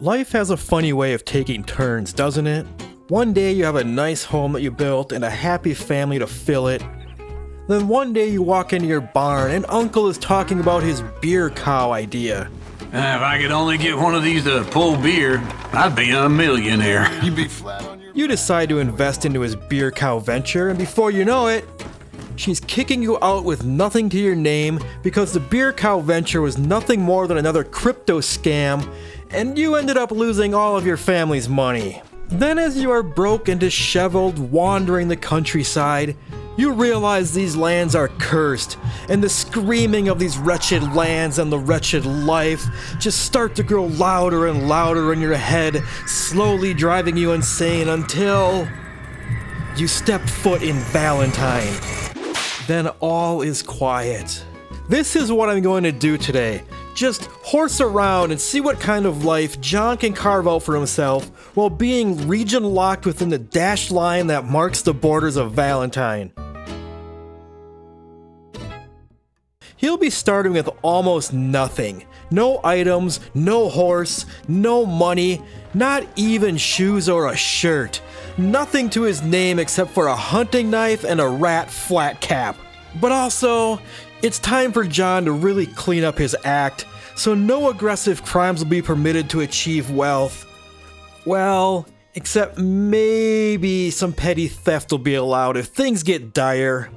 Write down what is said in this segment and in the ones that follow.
Life has a funny way of taking turns, doesn't it? One day you have a nice home that you built and a happy family to fill it. Then one day you walk into your barn and Uncle is talking about his beer cow idea. If I could only get one of these to pull beer, I'd be a millionaire. You be flat on your... You decide to invest into his beer cow venture, and before you know it, she's kicking you out with nothing to your name because the beer cow venture was nothing more than another crypto scam, and you ended up losing all of your family's money. Then as you are broke and disheveled wandering the countryside, you realize these lands are cursed, and the screaming of these wretched lands and the wretched life just start to grow louder and louder in your head, slowly driving you insane until you step foot in Valentine. Then all is quiet. This is what I'm going to do today. Just horse around and see what kind of life John can carve out for himself while being region locked within the dashed line that marks the borders of Valentine. He'll be starting with almost nothing. No items, no horse, no money, not even shoes or a shirt. Nothing to his name except for a hunting knife and a rat flat cap. But also, it's time for John to really clean up his act, so no aggressive crimes will be permitted to achieve wealth. Well, except maybe some petty theft will be allowed if things get dire,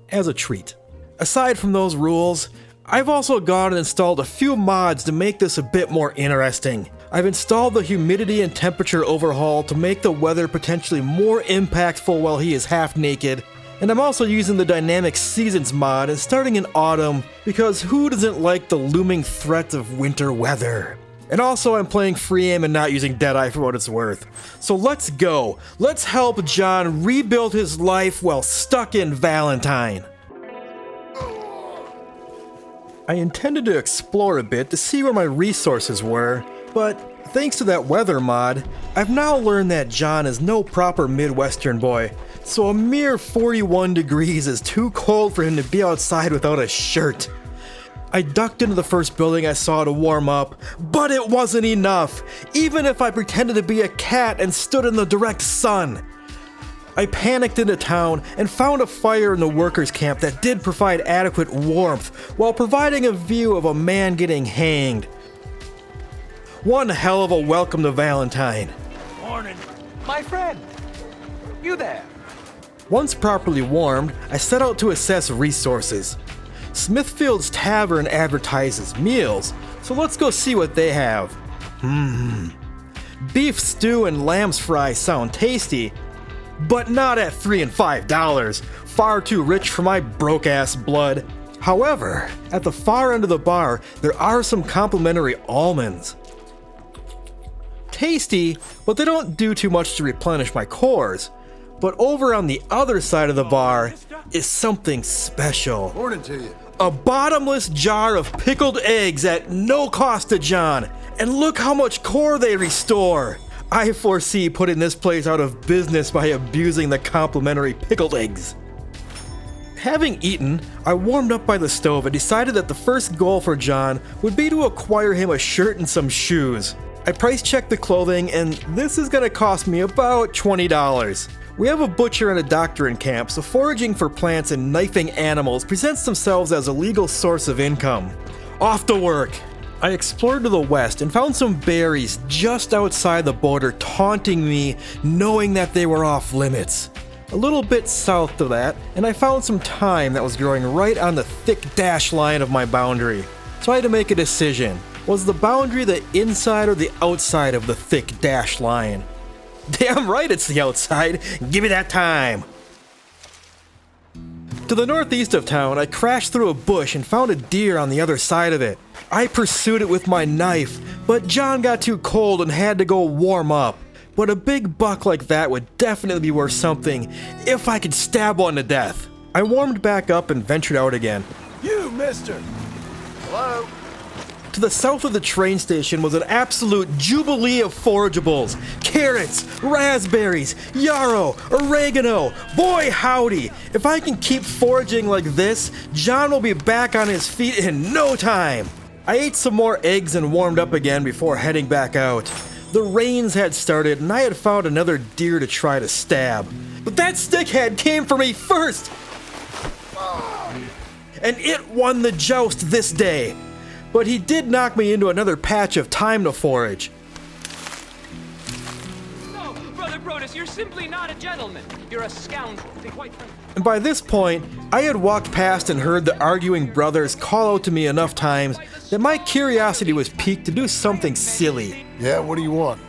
as a treat. Aside from those rules, I've also gone and installed a few mods to make this a bit more interesting. I've installed the humidity and temperature overhaul to make the weather potentially more impactful while he is half naked, and I'm also using the dynamic seasons mod and starting in autumn because who doesn't like the looming threat of winter weather? And also I'm playing free aim and not using Deadeye for what it's worth. So let's go. Let's help John rebuild his life while stuck in Valentine. I intended to explore a bit to see where my resources were, but thanks to that weather mod, I've now learned that John is no proper Midwestern boy, so a mere 41 degrees is too cold for him to be outside without a shirt. I ducked into the first building I saw to warm up, but it wasn't enough, even if I pretended to be a cat and stood in the direct sun. I panicked into town and found a fire in the workers' camp that did provide adequate warmth while providing a view of a man getting hanged. One hell of a welcome to Valentine. Morning. My friend. You there? Once properly warmed, I set out to assess resources. Smithfield's Tavern advertises meals, so let's go see what they have. Beef stew and lamb's fries sound tasty, but not at $3 and $5, far too rich for my broke-ass blood. However, at the far end of the bar, there are some complimentary almonds. Tasty, but they don't do too much to replenish my cores. But over on the other side of the bar is something special. Morning to you. A bottomless jar of pickled eggs at no cost to John. And look how much core they restore. I foresee putting this place out of business by abusing the complimentary pickled eggs. Having eaten, I warmed up by the stove and decided that the first goal for John would be to acquire him a shirt and some shoes. I price checked the clothing, and this is gonna cost me about $20. We have a butcher and a doctor in camp, so foraging for plants and knifing animals presents themselves as a legal source of income. Off to work! I explored to the west and found some berries just outside the border taunting me, knowing that they were off limits. A little bit south of that, and I found some thyme that was growing right on the thick dash line of my boundary. So I had to make a decision. Was the boundary the inside or the outside of the thick dash line? Damn right it's the outside. Give me that thyme. To the northeast of town, I crashed through a bush and found a deer on the other side of it. I pursued it with my knife, but John got too cold and had to go warm up. But a big buck like that would definitely be worth something if I could stab one to death. I warmed back up and ventured out again. You, mister. Hello? To the south of the train station was an absolute jubilee of forageables. Carrots, raspberries, yarrow, oregano. Boy howdy, if I can keep foraging like this, John will be back on his feet in no time. I ate some more eggs and warmed up again before heading back out. The rains had started and I had found another deer to try to stab. But that stickhead came for me first! And it won the joust this day. But he did knock me into another patch of time to forage. No, Brother Brodus, you're simply not a gentleman. You're a scoundrel, to be quite frank. And by this point, I had walked past and heard the arguing brothers call out to me enough times that my curiosity was piqued to do something silly. Yeah, what do you want?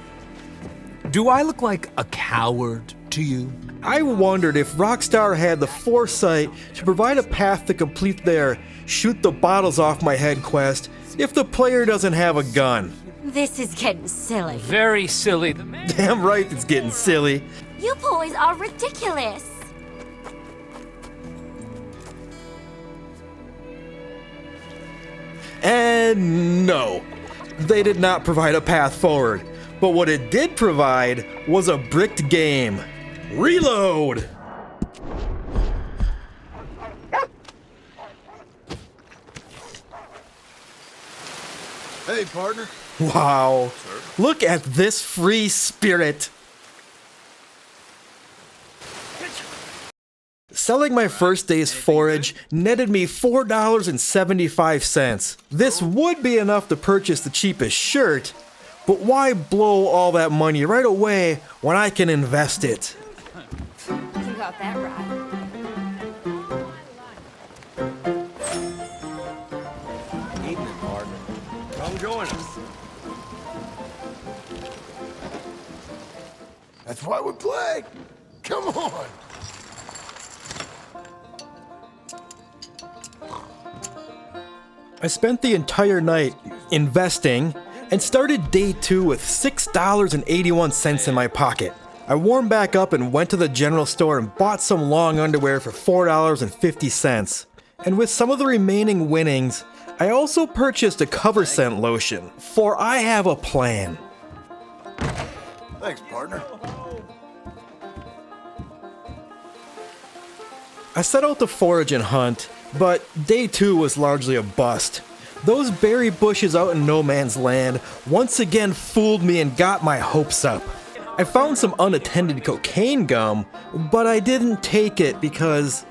Do I look like a coward to you? I wondered if Rockstar had the foresight to provide a path to complete their shoot the bottles off my head quest if the player doesn't have a gun. This is getting silly. Very silly. The man. Damn right it's getting silly. You boys are ridiculous. And no, they did not provide a path forward. But what it did provide was a bricked game. Reload! Hey, partner. Wow, look at this free spirit. Selling my first day's forage netted me $4.75. This would be enough to purchase the cheapest shirt, but why blow all that money right away when I can invest it? You got that right. Evening, partner. Come join us. That's why we play. Come on. I spent the entire night investing and started day 2 with $6.81 in my pocket. I warmed back up and went to the general store and bought some long underwear for $4.50. And with some of the remaining winnings, I also purchased a cover scent lotion, for I have a plan. Thanks, partner. I set out to forage and hunt, but day 2 was largely a bust. Those berry bushes out in no man's land once again fooled me and got my hopes up. I found some unattended cocaine gum, but I didn't take it because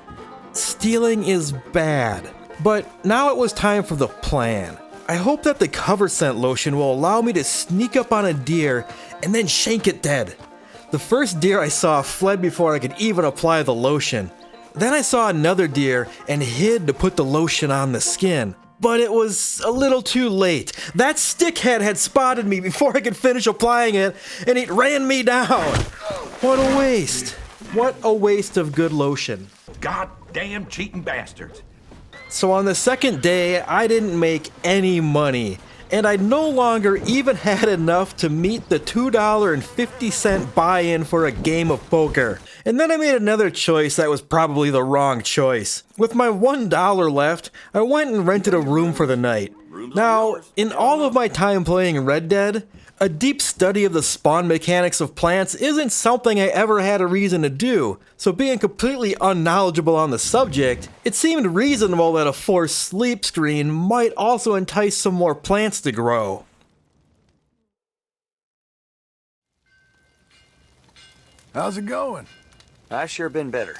stealing is bad. But now it was time for the plan. I hope that the cover scent lotion will allow me to sneak up on a deer and then shank it dead. The first deer I saw fled before I could even apply the lotion. Then I saw another deer and hid to put the lotion on the skin. But it was a little too late. That stickhead had spotted me before I could finish applying it, and it ran me down. What a waste. What a waste of good lotion. Goddamn cheating bastards. So on the second day, I didn't make any money, and I no longer even had enough to meet the $2.50 buy-in for a game of poker. And then I made another choice that was probably the wrong choice. With my $1 left, I went and rented a room for the night. Now, in all of my time playing Red Dead, a deep study of the spawn mechanics of plants isn't something I ever had a reason to do, so being completely unknowledgeable on the subject, it seemed reasonable that a forced sleep screen might also entice some more plants to grow. How's it going? I've sure been better.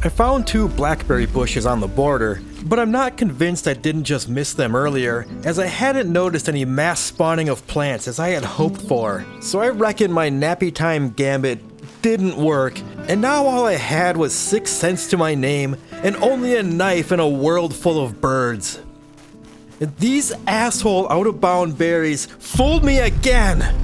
I found 2 blackberry bushes on the border, but I'm not convinced I didn't just miss them earlier, as I hadn't noticed any mass spawning of plants as I had hoped for. So I reckon my nappy time gambit didn't work, and now all I had was 6 cents to my name and only a knife in a world full of birds. And these asshole out-of-bound berries fooled me again!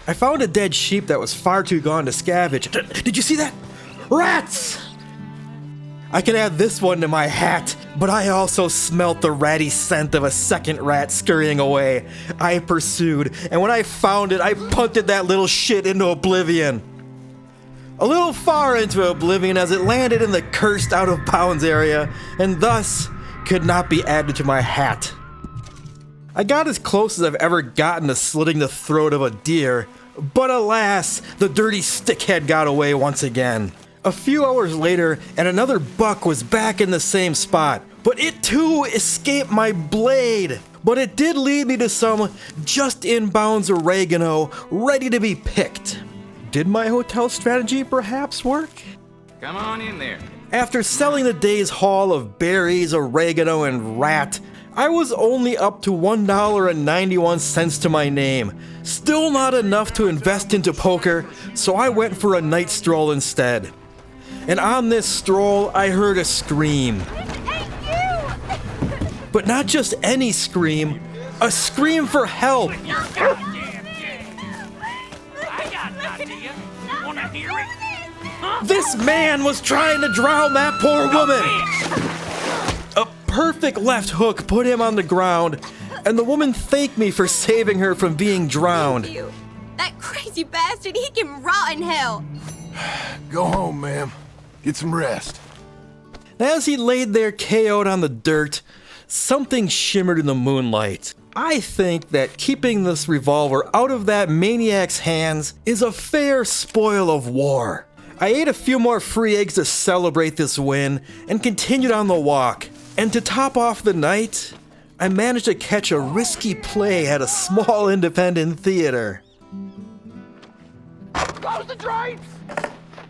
I found a dead sheep that was far too gone to scavenge. Did you see that? Rats! I can add this one to my hat, but I also smelt the ratty scent of a second rat scurrying away. I pursued, and when I found it, I punted that little shit into oblivion. A little far into oblivion as it landed in the cursed out-of-bounds area, and thus could not be added to my hat. I got as close as I've ever gotten to slitting the throat of a deer, but alas, the dirty stickhead got away once again. A few hours later, and another buck was back in the same spot, but it too escaped my blade. But it did lead me to some just inbounds oregano ready to be picked. Did my hotel strategy perhaps work? Come on in there. After selling the day's haul of berries, oregano, and rat, I was only up to $1.91 to my name. Still not enough to invest into poker, so I went for a night stroll instead. And on this stroll, I heard a scream. But not just any scream, a scream for help. I got an idea. Wanna hear it? Huh? This man was trying to drown that poor woman. A perfect left hook put him on the ground, and the woman thanked me for saving her from being drowned. Thank you. That crazy bastard, he can rot in hell. Go home, ma'am. Get some rest. As he laid there KO'd on the dirt, something shimmered in the moonlight. I think that keeping this revolver out of that maniac's hands is a fair spoil of war. I ate a few more free eggs to celebrate this win and continued on the walk. And to top off the night, I managed to catch a risky play at a small independent theater. Close the drapes!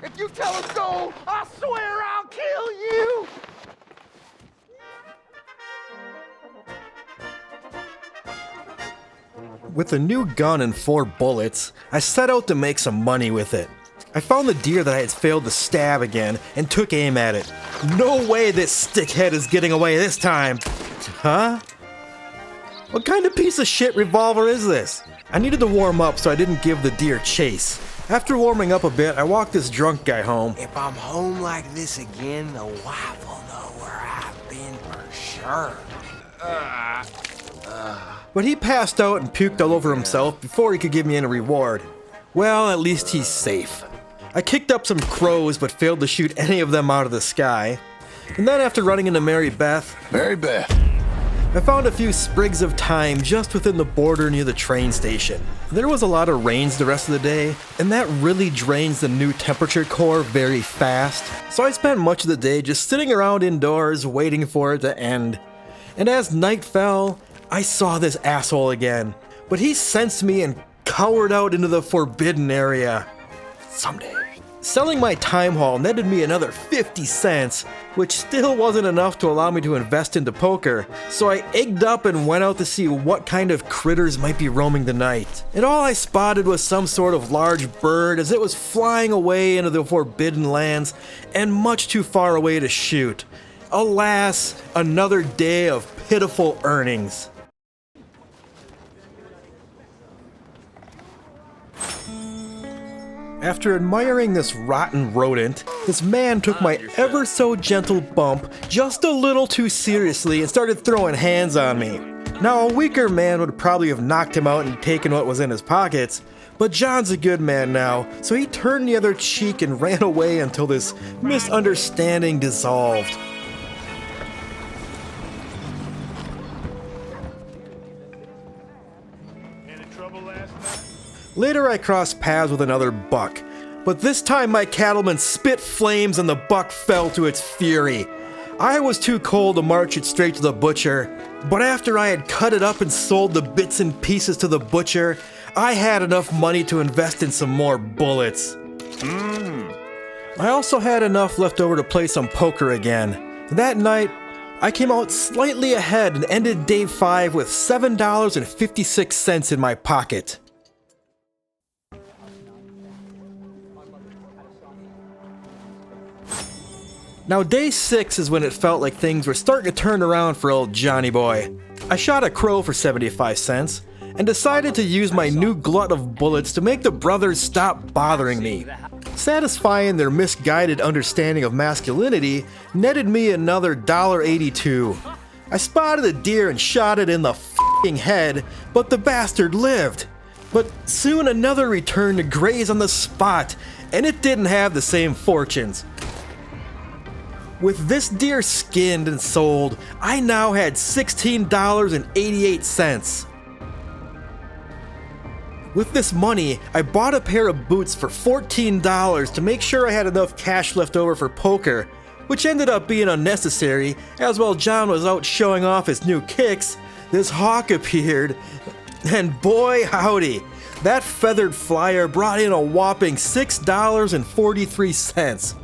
If you tell us go, I swear I'll kill you! With a new gun and 4 bullets, I set out to make some money with it. I found the deer that I had failed to stab again and took aim at it. No way this stickhead is getting away this time! Huh? What kind of piece of shit revolver is this? I needed to warm up so I didn't give the deer chase. After warming up a bit, I walked this drunk guy home. If I'm home like this again, the wife will know where I've been for sure. But he passed out and puked all over himself before he could give me any reward. Well, at least he's safe. I kicked up some crows but failed to shoot any of them out of the sky. And then after running into Mary Beth, I found a few sprigs of thyme just within the border near the train station. There was a lot of rains the rest of the day, and that really drains the new temperature core very fast. So I spent much of the day just sitting around indoors waiting for it to end. And as night fell, I saw this asshole again. But he sensed me and cowered out into the forbidden area. Someday. Selling my time haul netted me another 50 cents, which still wasn't enough to allow me to invest into poker, so I egged up and went out to see what kind of critters might be roaming the night. And all I spotted was some sort of large bird as it was flying away into the forbidden lands and much too far away to shoot. Alas, another day of pitiful earnings. After admiring this rotten rodent, this man took my ever so gentle bump just a little too seriously and started throwing hands on me. Now, a weaker man would probably have knocked him out and taken what was in his pockets, but John's a good man now, so he turned the other cheek and ran away until this misunderstanding dissolved. Later I crossed paths with another buck, but this time my cattleman spit flames and the buck fell to its fury. I was too cold to march it straight to the butcher, but after I had cut it up and sold the bits and pieces to the butcher, I had enough money to invest in some more bullets. I also had enough left over to play some poker again. That night, I came out slightly ahead and ended day 5 with $7.56 in my pocket. Now day 6 is when it felt like things were starting to turn around for old Johnny boy. I shot a crow for 75 cents and decided to use my new glut of bullets to make the brothers stop bothering me. Satisfying their misguided understanding of masculinity netted me another $1.82. I spotted a deer and shot it in the f***ing head, but the bastard lived. But soon another returned to graze on the spot, and it didn't have the same fortunes. With this deer skinned and sold, I now had $16.88. With this money, I bought a pair of boots for $14 to make sure I had enough cash left over for poker, which ended up being unnecessary, as while John was out showing off his new kicks, this hawk appeared, and boy howdy, that feathered flyer brought in a whopping $6.43.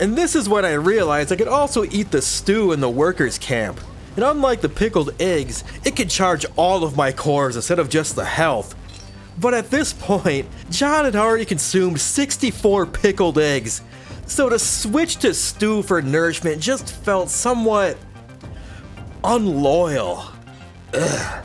And this is when I realized I could also eat the stew in the workers' camp. And unlike the pickled eggs, it could charge all of my cores instead of just the health. But at this point, John had already consumed 64 pickled eggs, so to switch to stew for nourishment just felt somewhat unloyal. Ugh.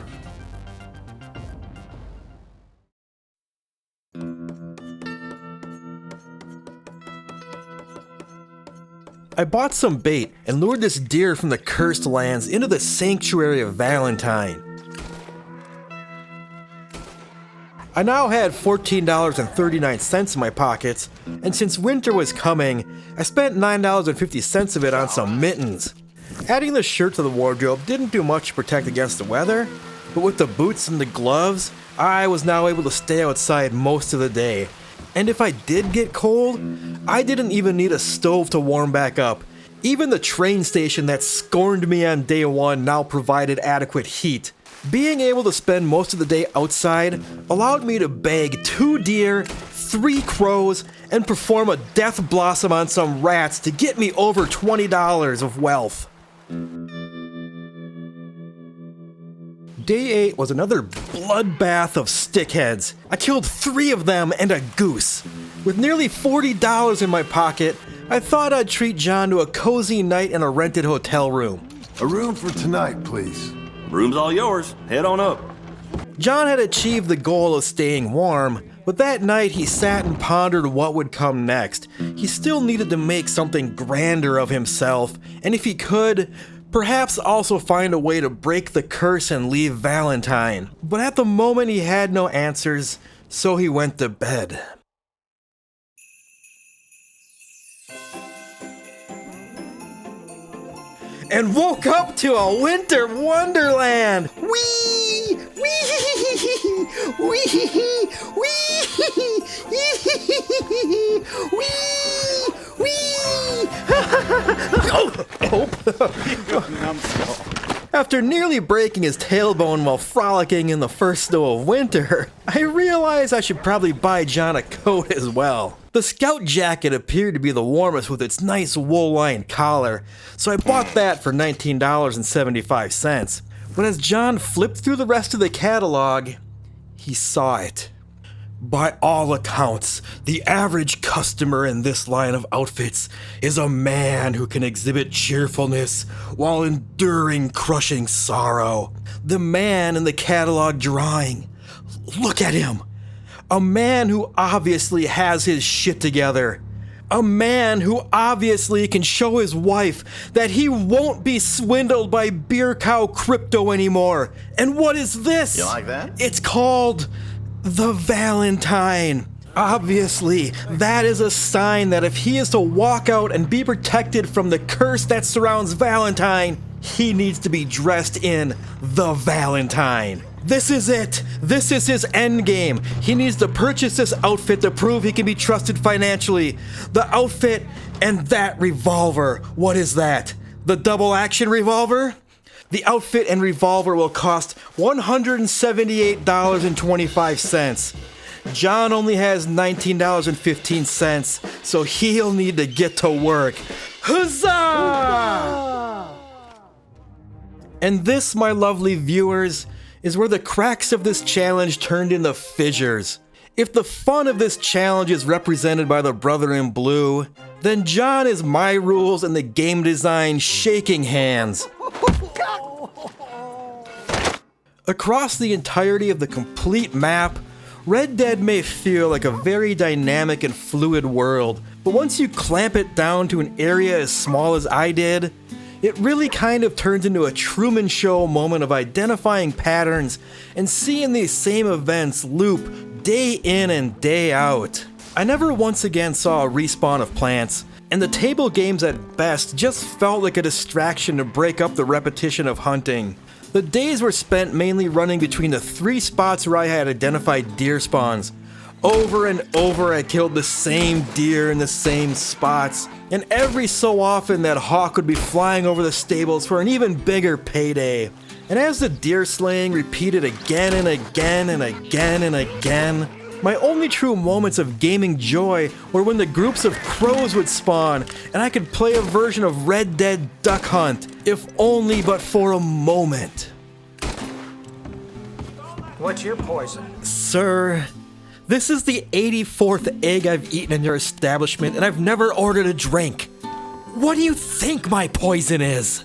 I bought some bait and lured this deer from the cursed lands into the sanctuary of Valentine. I now had $14.39 in my pockets, and since winter was coming, I spent $9.50 of it on some mittens. Adding the shirt to the wardrobe didn't do much to protect against the weather, but with the boots and the gloves, I was now able to stay outside most of the day. And if I did get cold, I didn't even need a stove to warm back up. Even the train station that scorned me on day one now provided adequate heat. Being able to spend most of the day outside allowed me to bag 2 deer, 3 crows, and perform a death blossom on some rats to get me over $20 of wealth. Day 8 was another bloodbath of stickheads. I killed 3 of them and a goose. With nearly $40 in my pocket, I thought I'd treat John to a cozy night in a rented hotel room. A room for tonight, please. Room's all yours. Head on up. John had achieved the goal of staying warm, but that night he sat and pondered what would come next. He still needed to make something grander of himself, and if he could, perhaps also find a way to break the curse and leave Valentine. But at the moment he had no answers, so he went to bed. And woke up to a winter wonderland! Wee! Wee! Wee! Wee! Wee! Wee! After nearly breaking his tailbone while frolicking in the first snow of winter, I realized I should probably buy John a coat as well. The scout jacket appeared to be the warmest with its nice wool-lined collar, so I bought that for $19.75. But as John flipped through the rest of the catalog, he saw it. By all accounts, the average customer in this line of outfits is a man who can exhibit cheerfulness while enduring crushing sorrow. The man in the catalog drawing. Look at him. A man who obviously has his shit together. A man who obviously can show his wife that he won't be swindled by beer cow crypto anymore. And what is this? You like that? It's called the Valentine. Obviously, that is a sign that if he is to walk out and be protected from the curse that surrounds Valentine, he needs to be dressed in the Valentine. This is it. This is his end game. He needs to purchase this outfit to prove he can be trusted financially. The outfit and that revolver. What is that? The double action revolver? The outfit and revolver will cost $178.25. John only has $19.15, so he'll need to get to work. Huzzah! And this, my lovely viewers, is where the cracks of this challenge turned into fissures. If the fun of this challenge is represented by the brother in blue, then John is my rules and the game design shaking hands. Across the entirety of the complete map, Red Dead may feel like a very dynamic and fluid world, but once you clamp it down to an area as small as I did, it really kind of turns into a Truman Show moment of identifying patterns and seeing these same events loop day in and day out. I never once again saw a respawn of plants, and the table games at best just felt like a distraction to break up the repetition of hunting. The days were spent mainly running between the 3 spots where I had identified deer spawns. Over and over I killed the same deer in the same spots, and every so often that hawk would be flying over the stables for an even bigger payday. And as the deer slaying repeated again and again and again and again, my only true moments of gaming joy were when the groups of crows would spawn and I could play a version of Red Dead Duck Hunt, if only but for a moment. What's your poison? Sir, this is the 84th egg I've eaten in your establishment and I've never ordered a drink. What do you think my poison is?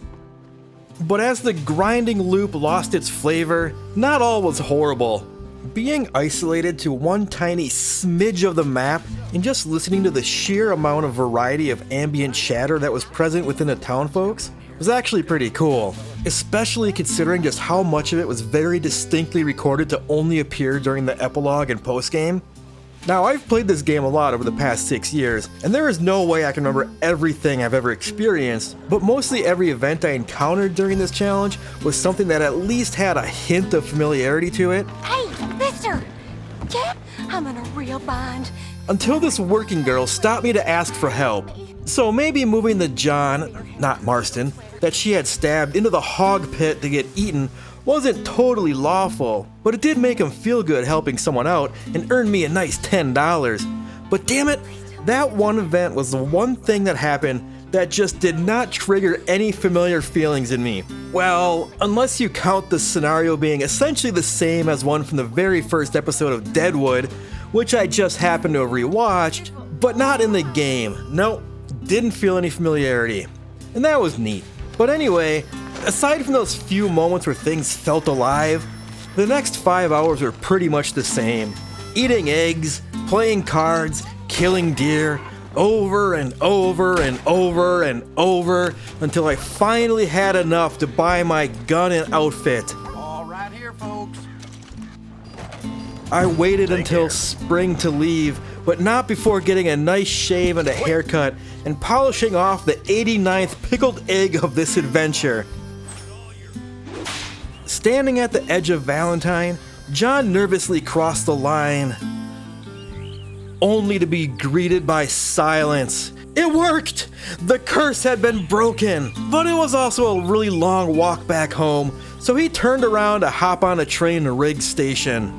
But as the grinding loop lost its flavor, not all was horrible. Being isolated to one tiny smidge of the map and just listening to the sheer amount of variety of ambient chatter that was present within the townfolks was actually pretty cool, especially considering just how much of it was very distinctly recorded to only appear during the epilogue and postgame. Now, I've played this game a lot over the past 6 years, and there is no way I can remember everything I've ever experienced, but mostly every event I encountered during this challenge was something that at least had a hint of familiarity to it. Hey, mister! Yeah, I'm in a real bind. Until this working girl stopped me to ask for help. So maybe moving the John, not Marston, that she had stabbed into the hog pit to get eaten wasn't totally lawful, but it did make him feel good helping someone out and earn me a nice $10. But damn it, that one event was the one thing that happened that just did not trigger any familiar feelings in me. Well, unless you count the scenario being essentially the same as one from the very first episode of Deadwood, which I just happened to have rewatched, but not in the game. Nope, didn't feel any familiarity. And that was neat. But anyway, aside from those few moments where things felt alive, the next 5 hours were pretty much the same. Eating eggs, playing cards, killing deer, over and over and over and over until I finally had enough to buy my gun and outfit. All right here, folks. I waited until spring to leave, but not before getting a nice shave and a haircut and polishing off the 89th pickled egg of this adventure. Standing at the edge of Valentine, John nervously crossed the line, only to be greeted by silence. It worked! The curse had been broken, but it was also a really long walk back home, so he turned around to hop on a train to Riggs Station.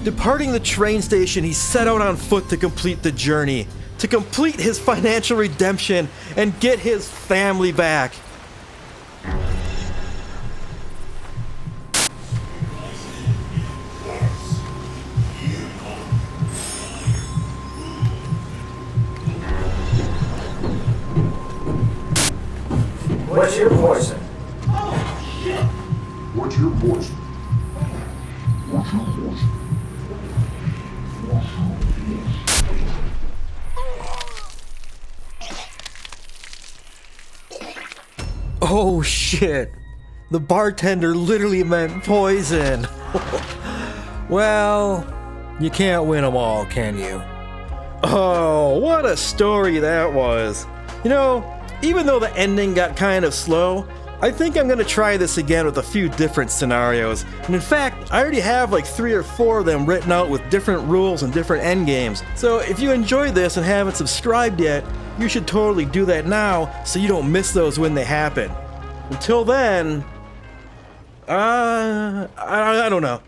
Departing the train station, he set out on foot to complete the journey, to complete his financial redemption and get his family back. What's your poison? What's your poison? Oh shit. The bartender literally meant poison. Well, you can't win them all, can you? Oh, what a story that was. You know, even though the ending got kind of slow, I think I'm gonna try this again with a few different scenarios. And in fact, I already have like 3 or 4 of them written out with different rules and different endgames. So if you enjoyed this and haven't subscribed yet, you should totally do that now so you don't miss those when they happen. Until then, I don't know.